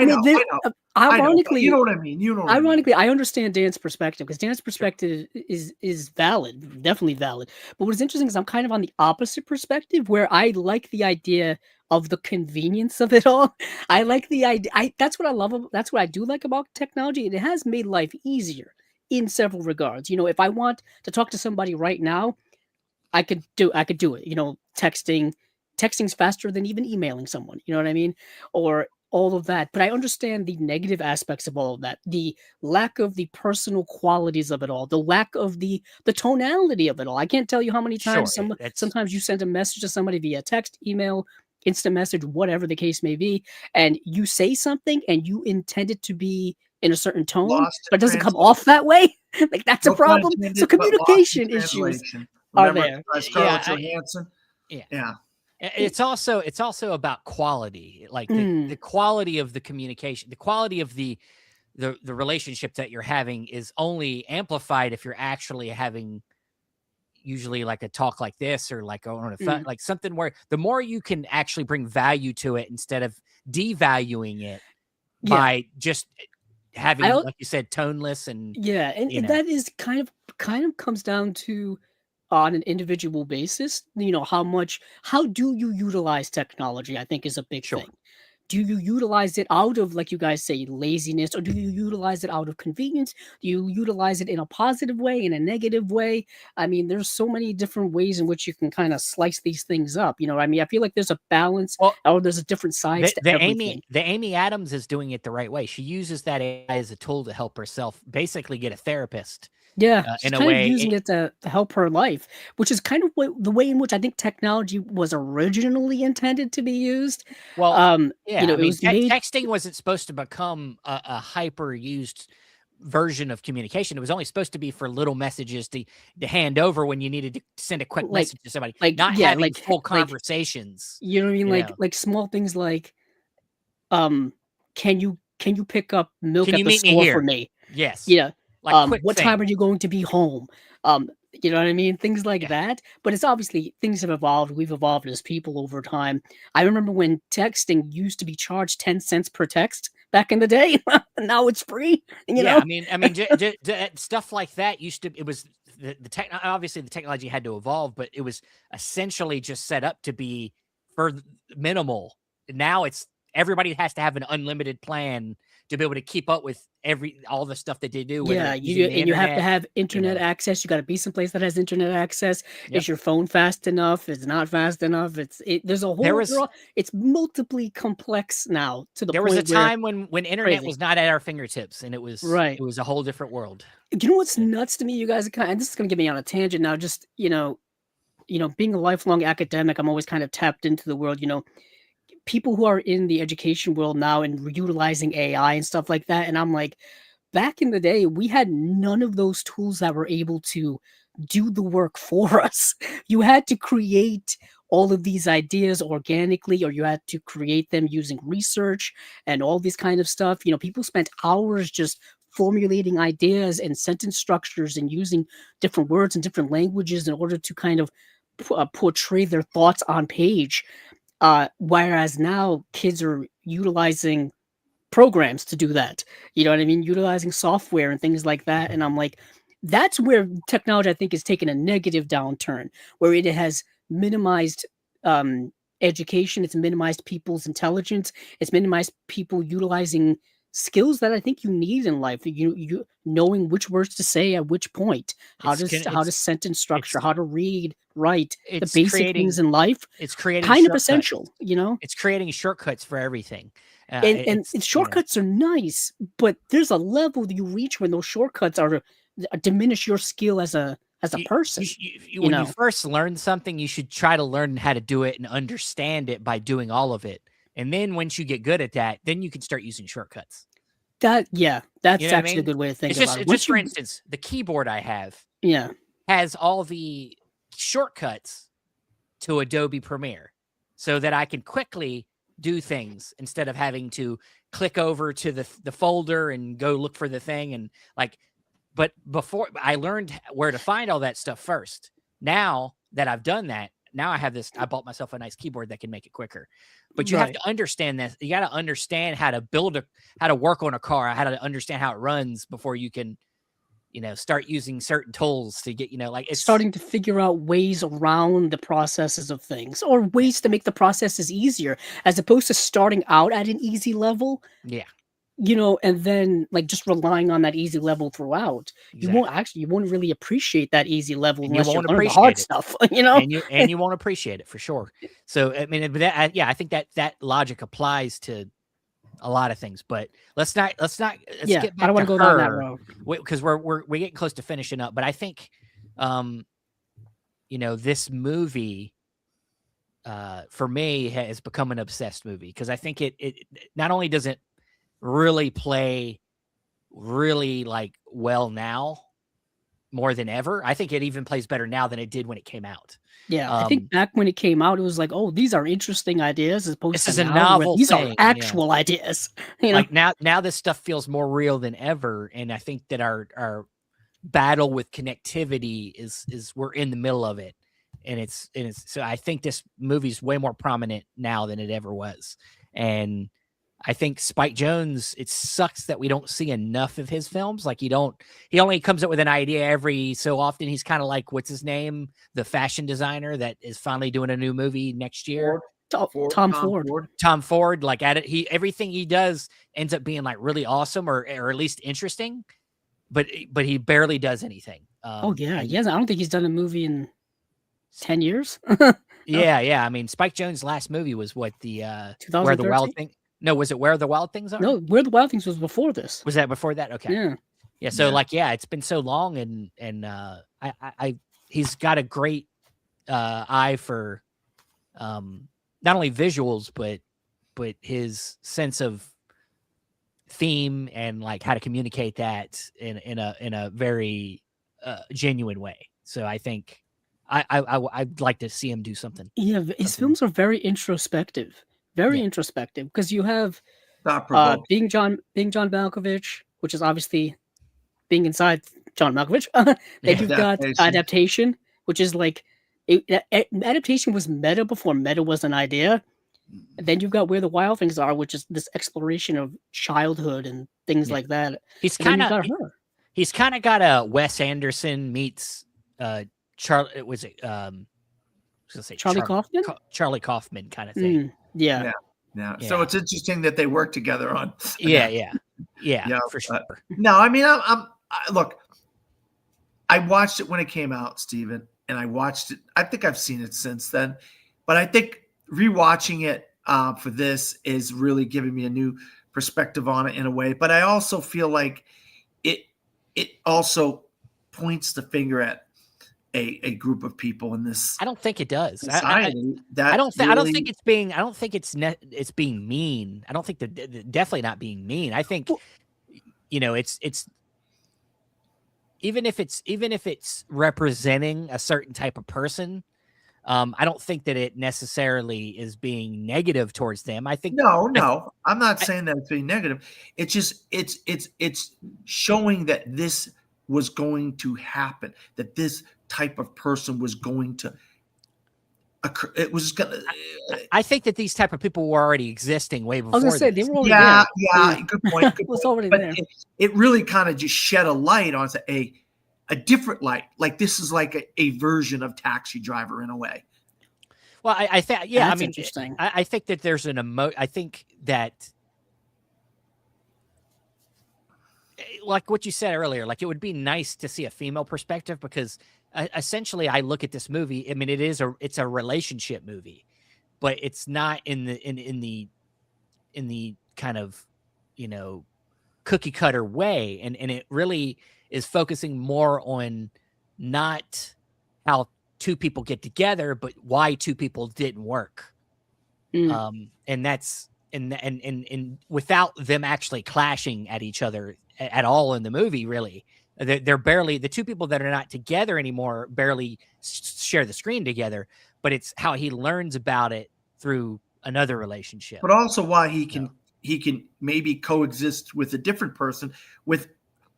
Ironically, you know what I mean. Ironically, I understand Dan's perspective because Dan's perspective is valid, definitely valid. But what's interesting is I'm kind of on the opposite perspective, where I like the idea of the convenience of it all. I like the idea. That's what I love. That's what I do like about technology. It has made life easier in several regards. You know, if I want to talk to somebody right now, I could do it. You know, texting's faster than even emailing someone. You know what I mean? Or all of that. But I understand the negative aspects of all of that. The lack of the personal qualities of it all. The lack of the tonality of it all. I can't tell you how many times sometimes you send a message to somebody via text, email, instant message, whatever the case may be, and you say something and you intend it to be in a certain tone, but it doesn't come off that way. Like, that's a problem. So communication issues are there. Scarlett Johansson. Yeah. It's also about quality, like the quality of the communication, the quality of the relationship that you're having is only amplified if you're actually having usually like a talk like this or like on a phone, like something where the more you can actually bring value to it instead of devaluing it by just having, like you said, toneless and and that is kind of comes down to on an individual basis, you know, how do you utilize technology, I think is a big thing. Do you utilize it out of, like you guys say, laziness, or do you utilize it out of convenience? Do you utilize it in a positive way, in a negative way? I mean, there's so many different ways in which you can kind of slice these things up. You know, I mean, I feel like there's a balance, or there's a different side to everything. Amy Adams is doing it the right way. She uses that AI as a tool to help herself basically get a therapist. Yeah, she's kind of using it to help her life, which is kind of the way in which I think technology was originally intended to be used. Well, you know, texting wasn't supposed to become a hyper used version of communication. It was only supposed to be for little messages to hand over when you needed to send a quick message to somebody, not having full conversations. You know what I mean? Like small things like, can you pick up milk at the store for me? Yes. Yeah. Like, what time are you going to be home? You know what I mean? Things like that. But it's obviously things have evolved. We've evolved as people over time. I remember when texting used to be charged 10 cents per text back in the day. Now it's free. You know? I mean, stuff like that used to. It was obviously the technology had to evolve, but it was essentially just set up to be for minimal. Now it's everybody has to have an unlimited plan to be able to keep up with all the stuff that they do. Whether Yeah, it's using the you have to internet, have internet know. access. You got to be someplace that has internet access. Yep. Is your phone fast enough? Is it not fast enough? There's a whole. It's multiply complex now to the There point was a time when internet crazy. was not at our fingertips, and it was Right. It was a whole different world. You know what's nuts to me? You guys are kind of, and this is going to get me on a tangent now. Just being a lifelong academic, I'm always kind of tapped into the world. People who are in the education world now and utilizing AI and stuff like that, and I'm like, back in the day, we had none of those tools that were able to do the work for us. You had to create all of these ideas organically, or you had to create them using research and all this kind of stuff. People spent hours just formulating ideas and sentence structures and using different words and different languages in order to kind of portray their thoughts on page. Whereas now kids are utilizing programs to do that. You know what I mean? Utilizing software and things like that. And I'm like, that's where technology, I think, is taking a negative downturn, where it has minimized education, it's minimized people's intelligence, it's minimized people utilizing skills that I think you need in life. You knowing which words to say at which point, how to sentence structure, how to read, write, the basic things in life. It's creating kind of essential, It's creating shortcuts for everything. And shortcuts are nice, but there's a level that you reach when those shortcuts are diminish your skill as a person. When you first learn something, you should try to learn how to do it and understand it by doing all of it. And then once you get good at that, then you can start using shortcuts. That's actually a good way to think about it. Just for instance, the keyboard I have has all the shortcuts to Adobe Premiere so that I can quickly do things instead of having to click over to the folder and go look for the thing. And but before, I learned where to find all that stuff first. Now that I've done that, now I have I bought myself a nice keyboard that can make it quicker. But you have to understand this. You got to understand how to work on a car, how to understand how it runs before you can, start using certain tools to get, it's starting to figure out ways around the processes of things, or ways to make the processes easier, as opposed to starting out at an easy level. Yeah. And then just relying on that easy level throughout. Exactly. You won't really appreciate that easy level unless you learn the hard stuff, and you won't appreciate it for sure. So, I mean, but I think that logic applies to a lot of things, but let's get back I don't want to go down that road because we're getting close to finishing up. But I think, this movie, for me, has become an obsessed movie, because I think it not only does it really play really well now more than ever. I think it even plays better now than it did when it came out. Yeah, I think back when it came out, it was like, oh, these are interesting ideas, as opposed this to is a novel these thing, are actual ideas. Now this stuff feels more real than ever, and I think that our battle with connectivity is we're in the middle of it, and it's so I think this movie's way more prominent now than it ever was. And I think Spike Jonze, it sucks that we don't see enough of his films. He only comes up with an idea every so often. He's kind of like, what's his name? The fashion designer that is finally doing a new movie next year. Tom Ford. Tom Ford, everything he does ends up being really awesome or at least interesting, but he barely does anything. I don't think he's done a movie in 10 years. Yeah. I mean, Spike Jonze's last movie was what, the Where the Wild Thing. No, was it Where the Wild Things Are? No, Where the Wild Things was before this. Was that before that? Okay. Yeah. So it's been so long, and he's got a great eye for not only visuals but his sense of theme and how to communicate that in a very genuine way. So I think I'd like to see him do something. Yeah, his films are very introspective. Introspective, because you have being John Malkovich, which is obviously being inside John Malkovich. Then you've got Adaptation, which is adaptation was meta before meta was an idea. And then you've got Where the Wild Things Are, which is this exploration of childhood and things like that. He's kind of got a Wes Anderson meets Charlie. Was it Charlie Kaufman? Charlie Kaufman kind of thing. Yeah. So it's interesting that they work together on. Yeah. Yeah, Yeah, for sure. no, I mean, look. I watched it when it came out, Steven, and I watched it. I think I've seen it since then, but I think rewatching it for this is really giving me a new perspective on it in a way. But I also feel like it also points the finger at a group of people in this I don't think it does. society I don't really, think it's being. I don't think it's being mean. I don't think that definitely not being mean. I think it's even if it's representing a certain type of person. I don't think that it necessarily is being negative towards them. I think no. I'm not saying that it's being negative. It's just it's showing that this was going to happen, that this type of person was going to occur. It was just gonna. I think that these type of people were already existing way I before. was gonna say they this. were already Yeah, there. good point. Good It was point. already But there. it really kind of just shed a light on a different light. Like this is like a version of Taxi Driver in a way. Well, I think, yeah, That's I mean, interesting. I think that there's I think that, like what you said earlier, like it would be nice to see a female perspective because essentially I look at this movie. I mean, it's a relationship movie, but it's not in the kind of, cookie cutter way. And it really is focusing more on not how two people get together, but why two people didn't work. And that's and without them actually clashing at each other at all in the movie, really. They're barely, the two people that are not together anymore barely share the screen together, but it's how he learns about it through another relationship. But also why he can maybe coexist with a different person, with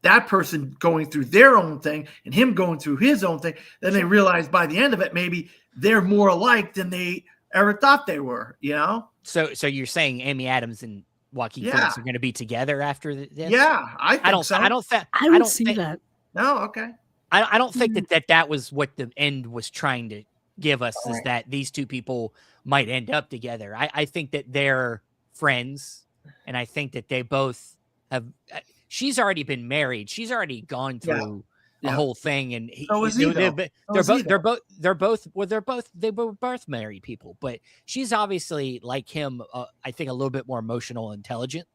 that person going through their own thing and him going through his own thing. Then they realize by the end of it, maybe they're more alike than they ever thought they were, So you're saying Amy Adams and Joaquin Phoenix are going to be together after this? Yeah, I think so. I don't see that. No, okay. I don't think that was what the end was trying to give us, is that these two people might end up together. I think that they're friends, and I think that they both have. She's already been married. She's already gone through a whole thing, and they're both married people. But she's obviously, like him, I think a little bit more emotional, intelligent,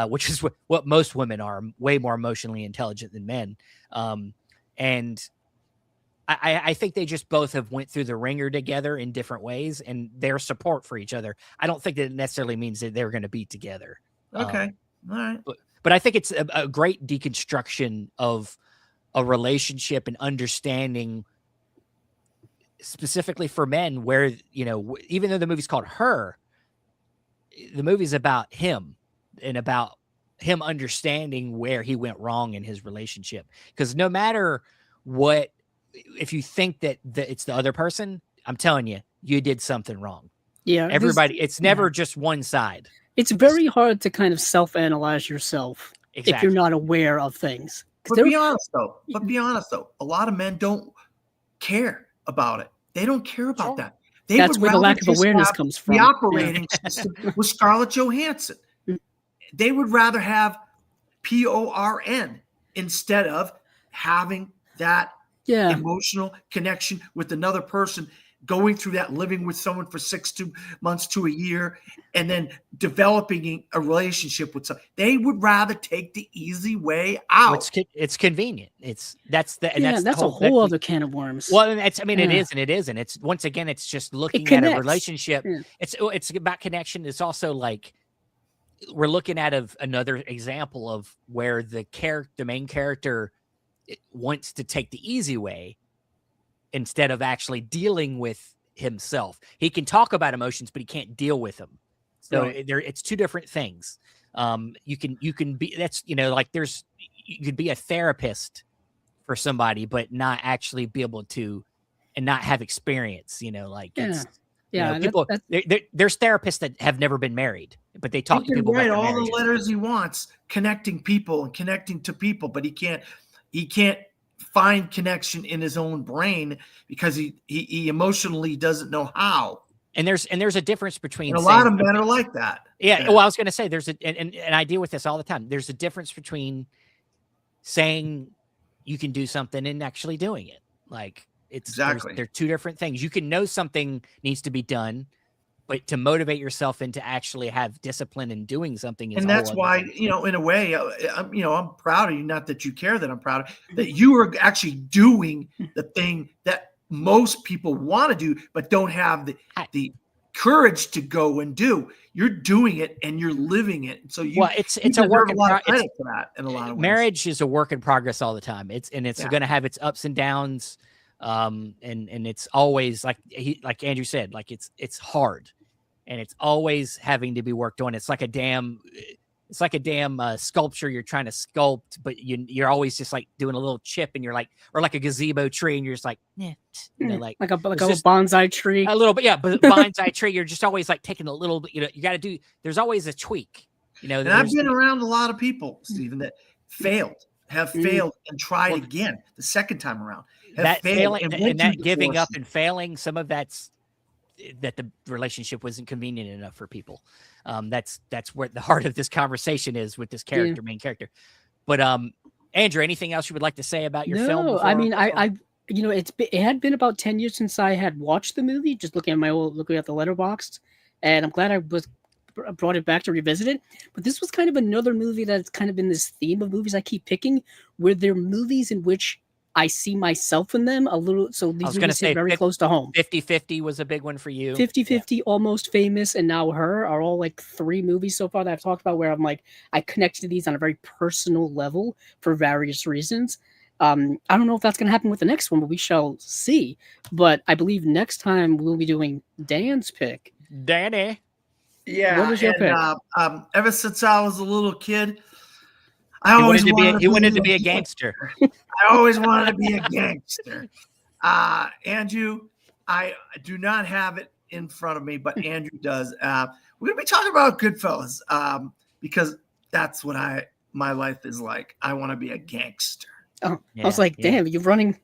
which is what most women are, way more emotionally intelligent than men. And I think they just both have went through the ringer together in different ways, and their support for each other. I don't think that it necessarily means that they're going to be together. Okay. All right. But I think it's a great deconstruction of a relationship and understanding, specifically for men, where, even though the movie's called Her, the movie's about him and about him understanding where he went wrong in his relationship. Because no matter what, if you think that it's the other person, I'm telling you, you did something wrong. Yeah. Everybody, it's never just one side. It's very hard to kind of self-analyze yourself if you're not aware of things. But be honest though, a lot of men don't care about it. They don't care about that. That's where the lack of awareness comes from. The operating system with Scarlett Johansson. They would rather have PORN instead of having that emotional connection with another person, going through that, living with someone for 6 months to a year, and then developing a relationship with someone. They would rather take the easy way out. It's convenient. That's a whole other can of worms. Well, it is and it isn't. It's, once again, it's just looking at a relationship. Yeah. It's about connection. It's also like, we're looking at another example of where the main character wants to take the easy way instead of actually dealing with himself. He can talk about emotions, but he can't deal with them. So it's two different things. You can be, that's, you could be a therapist for somebody, but not actually be able to, and not have experience, people, there's therapists that have never been married, but they talk to people about all the letters he wants, connecting people and connecting to people, but he can't find connection in his own brain because he emotionally doesn't know how. And there's a difference between And a lot of men are like that. Yeah. Well, I was going to say there's and I deal with this all the time. There's a difference between saying you can do something and actually doing it. Like Exactly. They're two different things. You can know something needs to be done, but to motivate yourself and to actually have discipline in doing something is. And that's why, you know, in a way, I'm proud of you. Not that you care that I'm proud of that you are actually doing the thing that most people want to do, but don't have the courage to go and do. You're doing it and you're living it. So it's a work in progress. For that in a lot of ways. Marriage is a work in progress all the time. It's going to have its ups and downs. And it's always like Andrew said, like it's hard and it's always having to be worked on. It's like a damn sculpture you're trying to sculpt, but you're always just like doing a little chip and you're like, or like a gazebo tree and you're just like, yeah, you know, like a bonsai tree, a little bit. Yeah. But bonsai tree, you're just always like taking a little bit, you know, you got to do, there's always a tweak, you know. And I've been around a lot of people, Stephen, that have failed and tried again the second time around. That failing and that giving up and failing, some of that's that the relationship wasn't convenient enough for people. That's where the heart of this conversation is with this character, main character. But Andrew, anything else you would like to say about your film? No, I mean, I you know, it had been about 10 years since I had watched the movie. Just looking at the Letterboxd, and I'm glad I brought it back to revisit it. But this was kind of another movie that's kind of in this theme of movies I keep picking, where they're movies in which I see myself in them a little. So these movies hit very close to home. 50-50 was a big one for you. 50-50, Almost Famous, and Now Her are all like 3 movies so far that I've talked about where I'm like, I connect to these on a very personal level for various reasons. I don't know if that's going to happen with the next one, but we shall see. But I believe next time we'll be doing Dan's pick. Danny. Yeah. What was your pick? Ever since I was a little kid, he wanted to be a gangster. I always wanted to be a gangster. Andrew, I do not have it in front of me, but Andrew does. We're going to be talking about Goodfellas because that's what my life is like. I want to be a gangster. Oh, yeah, I was like, damn, you're running.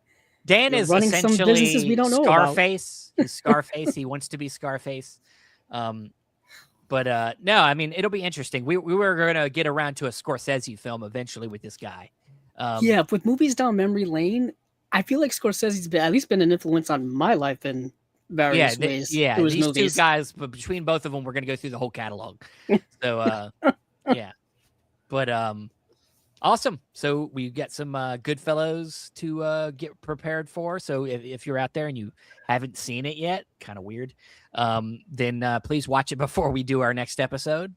Dan is running essentially some businesses we don't know Scarface. He's Scarface. He wants to be Scarface. But no, I mean, it'll be interesting. We were going to get around to a Scorsese film eventually with this guy. Yeah, with movies down memory lane, I feel like Scorsese's at least been an influence on my life in various ways. Yeah, these two guys, but between both of them, we're going to go through the whole catalog. So, yeah. But awesome. So we get some Goodfellas to get prepared for. So if you're out there and you haven't seen it yet, kind of weird, then please watch it before we do our next episode.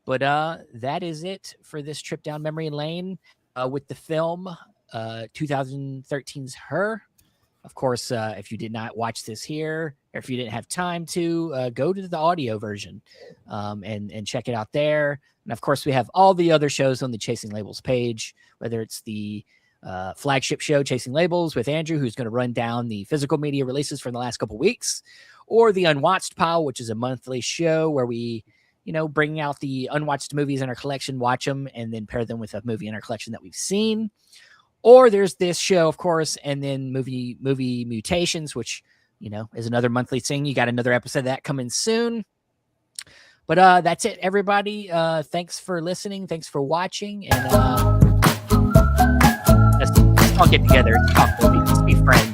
But that is it for this trip down memory lane with the film 2013's Her. Of course, if you did not watch this here, or if you didn't have time to, go to the audio version and check it out there. And of course, we have all the other shows on the Chasing Labels page, whether it's the flagship show, Chasing Labels, with Andrew, who's going to run down the physical media releases from the last couple weeks, or the Unwatched Pile, which is a monthly show where we, bring out the unwatched movies in our collection, watch them, and then pair them with a movie in our collection that we've seen. Or there's this show, of course, and then movie Mutations, which, is another monthly thing. You got another episode of that coming soon. But that's it, everybody. Thanks for listening. Thanks for watching. And let's all get together and talk movies. Let's be friends.